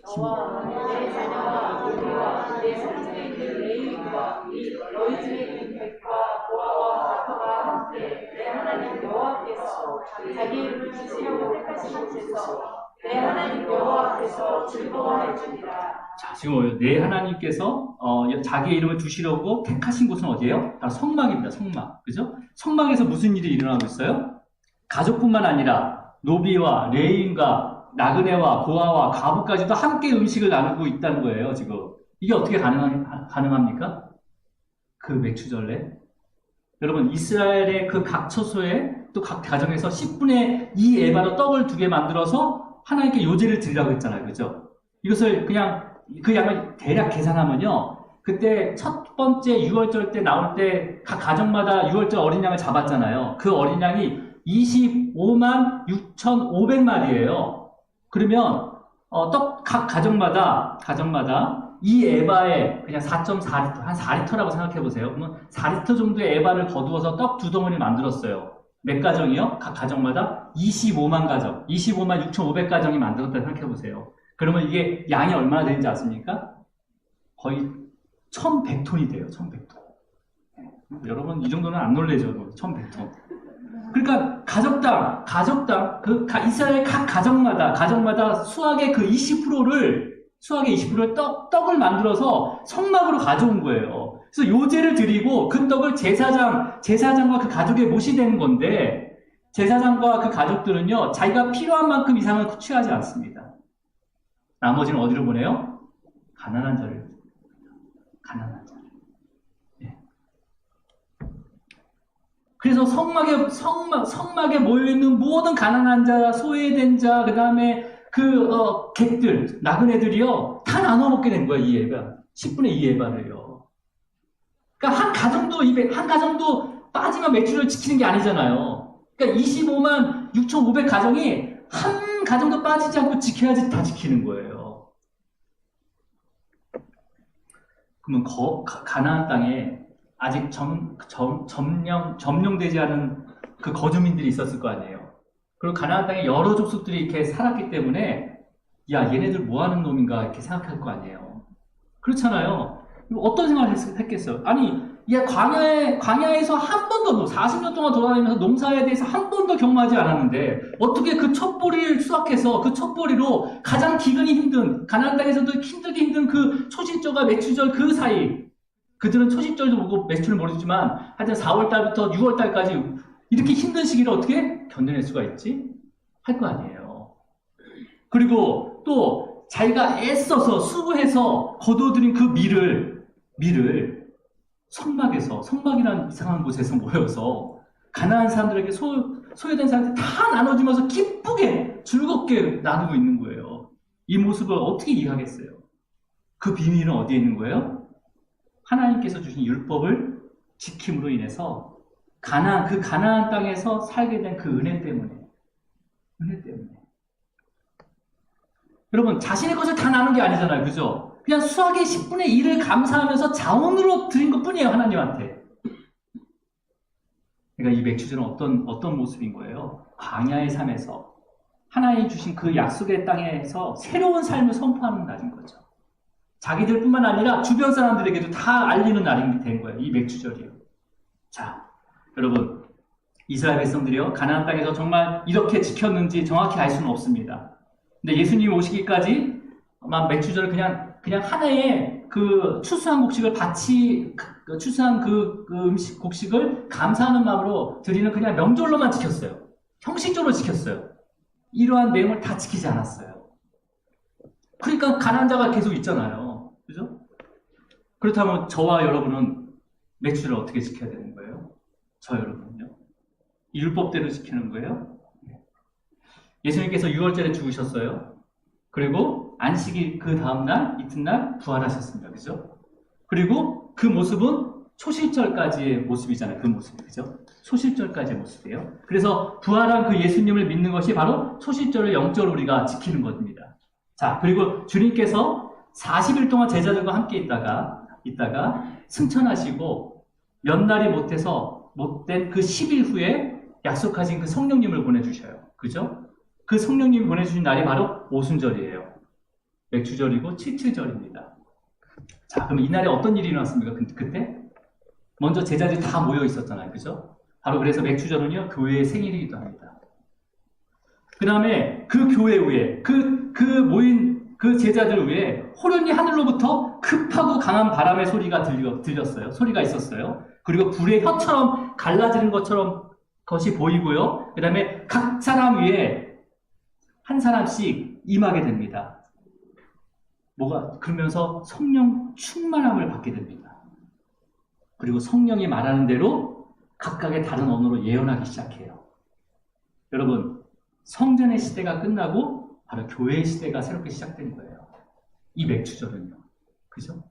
너와 내 자녀와 너희와 내 선생님들 레위인과 너희 중에 있는 백과 보아와 가토가 함께 내 하나님 여호와께서 자기 이름을 지으려고 택하신 곳에서 내 하나님 여호와께서 즐거워해 주리라. 자, 지금 내 하나님께서 자기의 이름을 두시려고 택하신 곳은 어디예요? 바로 성막입니다. 성막. 그죠? 성막에서 무슨 일이 일어나고 있어요? 가족뿐만 아니라 노비와 레위인과 나그네와 고아와 과부까지도 함께 음식을 나누고 있다는 거예요, 지금. 이게 어떻게 가능합니까? 그 맥추절에. 여러분, 이스라엘의 그 각 처소에 또 각 가정에서 10분의 2 에바로 떡을 2개 만들어서 하나님께 요제를 드리라고 했잖아요, 그죠? 이것을 그냥 그 양을 대략 계산하면요, 그때 첫 번째 6월절 때 나올 때 각 가정마다 6월절 어린 양을 잡았잖아요. 그 어린 양이 25만 6,500마리예요. 그러면 각 가정마다 이 에바에 그냥 4.4리터, 한 4리터라고 생각해 보세요. 그러면 4리터 정도의 에바를 거두어서 떡 2덩어리를 만들었어요. 몇 가정이요? 각 가정마다 25만 가정, 25만 6,500가정이 만들었다 생각해 보세요. 그러면 이게 양이 얼마나 되는지 아십니까? 거의 1,100톤이 돼요. 1,100톤. 여러분 이 정도는 안 놀래죠? 1,100톤. 그러니까 가정당 이스라엘 각 가정마다 수확의 그 20%를 떡을 만들어서 성막으로 가져온 거예요. 그래서 요제를 드리고 그 떡을 제사장과 그 가족에 모시되는 건데, 제사장과 그 가족들은요, 자기가 필요한 만큼 이상은 취하지 않습니다. 나머지는 어디로 보내요? 가난한 자를. 예. 그래서 성막에 모여있는 모든 가난한 자, 소외된 자, 그 다음에 객들, 나그네들이요, 다 나눠 먹게 된 거야, 이 예가. 10분의 2 예바를요. 그러니까 한 가정도 빠지면 매출을 지키는 게 아니잖아요. 그러니까 25만 6,500 가정이 한 가정도 빠지지 않고 지켜야지 다 지키는 거예요. 그러면 가나안 땅에 아직 점령되지 않은 그 거주민들이 있었을 거 아니에요. 그리고 가나안 땅에 여러 족속들이 이렇게 살았기 때문에, 야, 얘네들 뭐 하는 놈인가 이렇게 생각할 거 아니에요. 그렇잖아요. 어떤 생각을 했겠어요? 아니, 야, 광야에서 한 번도 40년 동안 돌아다니면서 농사에 대해서 한 번도 경험하지 않았는데, 어떻게 그 첩보리를 수확해서 그 첩보리로 가장 기근이 힘든, 가나안 땅에서도 힘들게 힘든 그 초실절과 매출절 그 사이, 그들은 초실절도 모르고 매출을 모르지만, 하여튼 4월달부터 6월달까지 이렇게 힘든 시기를 어떻게 견뎌낼 수가 있지? 할 거 아니에요. 그리고 또 자기가 애써서 수고해서 거둬들인 그 밀을 성막이라는 이상한 곳에서 모여서 가난한 사람들에게 소외된 사람한테 다 나눠주면서 기쁘게 즐겁게 나누고 있는 거예요. 이 모습을 어떻게 이해하겠어요? 그 비밀은 어디에 있는 거예요? 하나님께서 주신 율법을 지킴으로 인해서 그 가나안 땅에서 살게 된 그 은혜 때문에. 여러분, 자신의 것을 다 나눈 게 아니잖아요. 그죠? 그냥 수확의 10분의 1을 감사하면서 자원으로 드린 것 뿐이에요, 하나님한테. 그러니까 이 맥주주는 어떤 모습인 거예요? 광야의 삶에서 하나님이 주신 그 약속의 땅에서 새로운 삶을 선포하는 날인 거죠. 자기들뿐만 아니라 주변 사람들에게도 다 알리는 날이 된 거예요. 이 맥주절이요. 자, 여러분, 이스라엘 백성들이요, 가나안 땅에서 정말 이렇게 지켰는지 정확히 알 수는 없습니다. 근데 예수님이 오시기까지 아마 맥주절을 그냥 하나의 그 추수한 곡식을 추수한 그 곡식을 감사하는 마음으로 드리는 그냥 명절로만 지켰어요. 형식적으로 지켰어요. 이러한 내용을 다 지키지 않았어요. 그러니까 가난한 자가 계속 있잖아요. 그죠? 그렇다면 저와 여러분은 맥주를 어떻게 지켜야 되는 거예요? 저 여러분은요? 율법대로 지키는 거예요? 예수님께서 6월절에 죽으셨어요. 그리고 안식일 그 다음날, 이튿날 부활하셨습니다. 그죠? 그리고 그 모습은 초실절까지의 모습이잖아요. 그 모습이. 그죠? 초실절까지의 모습이에요. 그래서 부활한 그 예수님을 믿는 것이 바로 초실절을 영적으로 우리가 지키는 것입니다. 자, 그리고 주님께서 40일 동안 제자들과 함께 있다가 승천하시고 몇 날이 못된 그 10일 후에 약속하신 그 성령님을 보내주셔요. 그죠? 그 성령님이 보내주신 날이 바로 오순절이에요. 맥주절이고 칠칠절입니다. 자, 그럼 이날에 어떤 일이 일어났습니까? 그때? 먼저 제자들이 다 모여 있었잖아요. 그죠? 바로 그래서 맥주절은요, 교회의 생일이기도 합니다. 그 다음에 그 교회 위에, 모인 그 제자들 위에 호련히 하늘로부터 급하고 강한 바람의 소리가 들렸어요. 소리가 있었어요. 그리고 불의 혀처럼 갈라지는 것이 보이고요. 그 다음에 각 사람 위에 한 사람씩 임하게 됩니다. 그러면서 성령 충만함을 받게 됩니다. 그리고 성령이 말하는 대로 각각의 다른 언어로 예언하기 시작해요. 여러분, 성전의 시대가 끝나고 바로 교회의 시대가 새롭게 시작된 거예요. 이 맥주절은요. 그죠?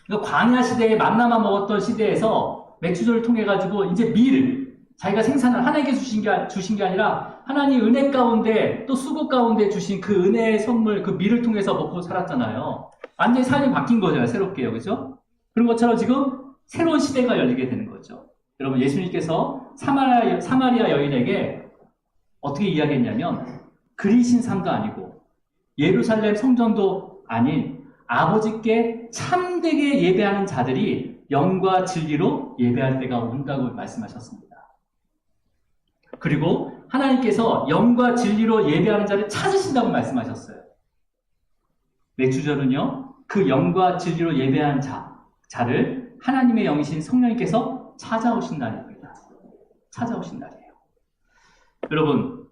그러니까 광야 시대에 만나만 먹었던 시대에서 맥주절을 통해 가지고 이제 밀을 자기가 생산을 하나님께 주신 게 아니라 하나님 은혜 가운데 또 수고 가운데 주신 그 은혜의 선물 그 밀을 통해서 먹고 살았잖아요. 완전히 삶이 바뀐 거잖아요. 새롭게요. 그죠? 그런 것처럼 지금 새로운 시대가 열리게 되는 거죠. 여러분 예수님께서 사마리아 여인에게 어떻게 이야기했냐면 그리신 삶도 아니고 예루살렘 성전도 아닌 아버지께 참되게 예배하는 자들이 영과 진리로 예배할 때가 온다고 말씀하셨습니다. 그리고 하나님께서 영과 진리로 예배하는 자를 찾으신다고 말씀하셨어요. 맥주절은요, 그 영과 진리로 예배하는 자를 하나님의 영이신 성령님께서 찾아오신 날입니다. 찾아오신 날이에요. 여러분,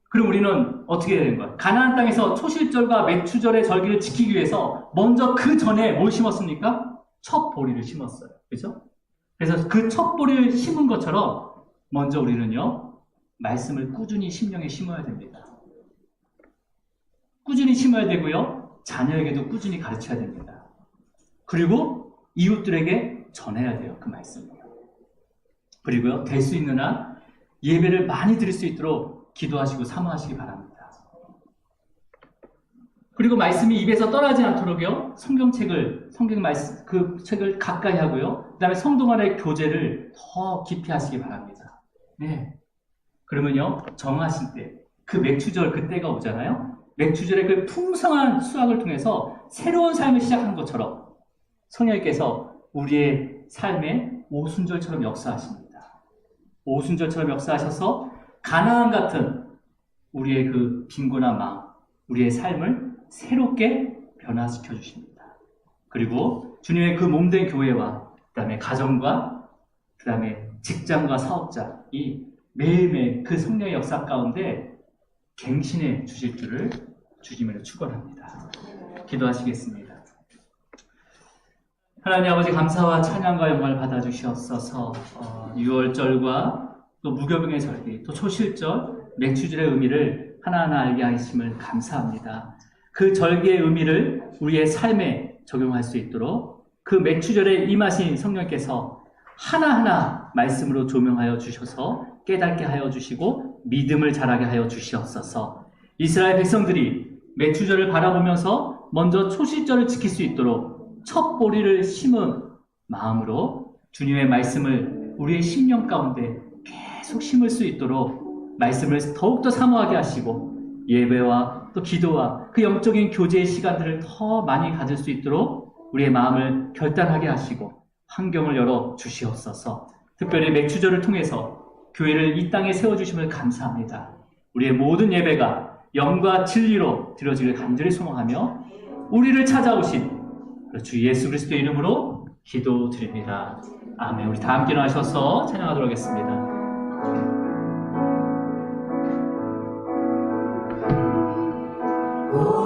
그럼 우리는 어떻게 해야 되는 거야? 가나안 땅에서 초실절과 맥주절의 절기를 지키기 위해서 먼저 그 전에 뭘 심었습니까? 첫 보리를 심었어요. 그죠? 그래서 그 첫 보리를 심은 것처럼 먼저 우리는요, 말씀을 꾸준히 심령에 심어야 됩니다. 꾸준히 심어야 되고요, 자녀에게도 꾸준히 가르쳐야 됩니다. 그리고 이웃들에게 전해야 돼요, 그 말씀을요. 그리고요, 될 수 있는 한 예배를 많이 드릴 수 있도록 기도하시고 사모하시기 바랍니다. 그리고 말씀이 입에서 떠나지 않도록요, 성경 말씀, 그 책을 가까이 하고요, 그 다음에 성도 간의 교제를 더 깊이 하시기 바랍니다. 네. 그러면요, 정하실 때, 그 맥주절 그때가 오잖아요? 맥주절의 그 풍성한 수확을 통해서 새로운 삶을 시작한 것처럼 성령님께서 우리의 삶에 오순절처럼 역사하십니다. 오순절처럼 역사하셔서 가나안 같은 우리의 그 빈곤한 마음, 우리의 삶을 새롭게 변화시켜 주십니다. 그리고 주님의 그 몸된 교회와 그 다음에 가정과 그 다음에 직장과 사업자 이 매일매일 그 성령의 역사 가운데 갱신해 주실 줄을 주님으로 축원합니다. 기도하시겠습니다. 하나님 아버지 감사와 찬양과 영광을 받아주시옵소서. 6월절과 또 무교병의 절기, 또 초실절, 맥주절의 의미를 하나하나 알게 하심을 감사합니다. 그 절기의 의미를 우리의 삶에 적용할 수 있도록 그 맥주절에 임하신 성령께서 하나하나 말씀으로 조명하여 주셔서 깨닫게 하여 주시고 믿음을 자라게 하여 주시옵소서. 이스라엘 백성들이 맥주절을 바라보면서 먼저 초실절을 지킬 수 있도록 첫 보리를 심은 마음으로 주님의 말씀을 우리의 심령 가운데 계속 심을 수 있도록 말씀을 더욱더 사모하게 하시고 예배와 또 기도와 그 영적인 교제의 시간들을 더 많이 가질 수 있도록 우리의 마음을 결단하게 하시고 환경을 열어 주시옵소서. 특별히 맥주절을 통해서 교회를 이 땅에 세워주심을 감사합니다. 우리의 모든 예배가 영과 진리로 드려지길 간절히 소망하며 우리를 찾아오신 주 예수 그리스도의 이름으로 기도드립니다. 아멘. 우리 다 함께 일어나셔서 찬양하도록 하겠습니다. 오